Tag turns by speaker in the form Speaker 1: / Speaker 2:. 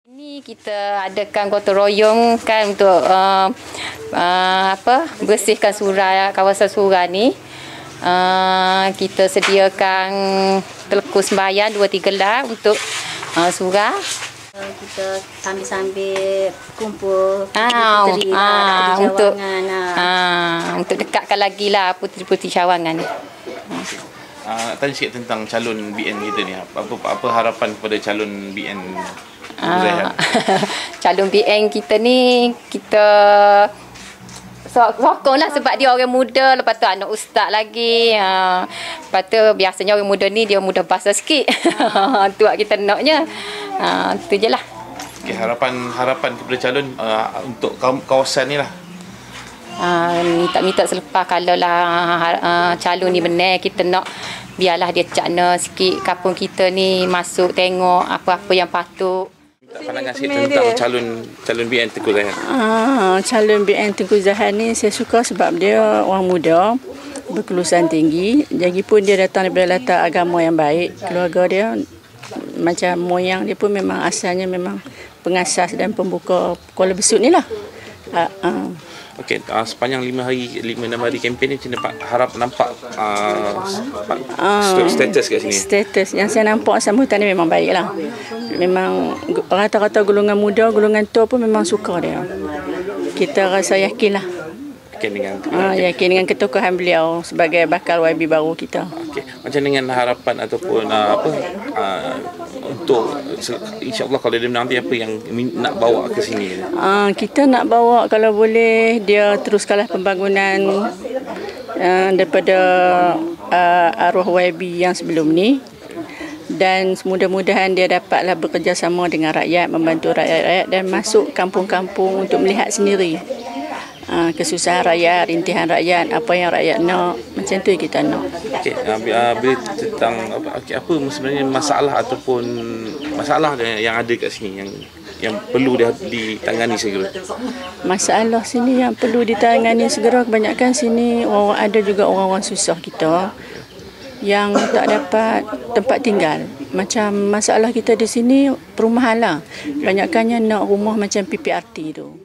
Speaker 1: Ini kita adakan gotong royong kan untuk bersihkan surau, kawasan surau ni. Kita sediakan telekuk sembahyang 2-3 lap untuk surau.
Speaker 2: Kita sambil-sambil kumpul
Speaker 1: untuk dekatkan lagi lah puteri-puteri Cawangan ni.
Speaker 3: Tanya sikit tentang calon BN kita ni. Apa harapan kepada calon BN?
Speaker 1: Calon BN kita ni, kita sokonglah sebab dia orang muda, lepas tu anak ustaz lagi. Lepas tu biasanya orang muda ni dia mudah basah sikit. Tu kita naknya. Tu je lah.
Speaker 3: Okay, harapan kepada calon untuk kawasan ni lah.
Speaker 1: Minta selepas kalau lah calon ni benar, kita nak biarlah dia cakna sikit kampung kita ni, masuk tengok apa-apa yang patut.
Speaker 3: Pandangan sikit tentang calon BN Tengku Zahan.
Speaker 4: Calon BN Tengku Zahan ni saya suka sebab dia orang muda, berkelulusan tinggi. Lagipun dia datang daripada latar agama yang baik. Keluarga dia macam moyang dia pun memang asalnya memang pengasas dan pembuka Kuala Besut ni lah.
Speaker 3: Okey, sepanjang 5-6 hari kempen ni harap nampak status kat sini.
Speaker 4: Status yang saya nampak sambutan ni memang baik lah. Memang rata-rata golongan muda, golongan tua pun memang suka dia. Kita rasa yakin lah. Yakin dengan ketukuhan beliau sebagai bakal YB baru kita.
Speaker 3: Okay. Macam dengan harapan ataupun untuk insya-Allah kalau dia nanti apa yang nak bawa ke sini?
Speaker 4: Kita nak bawa kalau boleh dia teruskanlah pembangunan daripada arwah YB yang sebelum ni, dan mudah-mudahan dia dapatlah bekerjasama dengan rakyat, membantu rakyat dan masuk kampung-kampung untuk melihat sendiri kesusahan rakyat, rintihan rakyat, apa yang rakyat nak, macam tu kita nak.
Speaker 3: Okey, bila tentang apa sebenarnya masalah ataupun masalah yang ada kat sini yang perlu ditangani segera.
Speaker 4: Masalah sini yang perlu ditangani segera, kebanyakan sini ada juga orang-orang susah kita yang tak dapat tempat tinggal. Macam masalah kita di sini perumahan lah. Kebanyakannya nak rumah macam PPRT tu.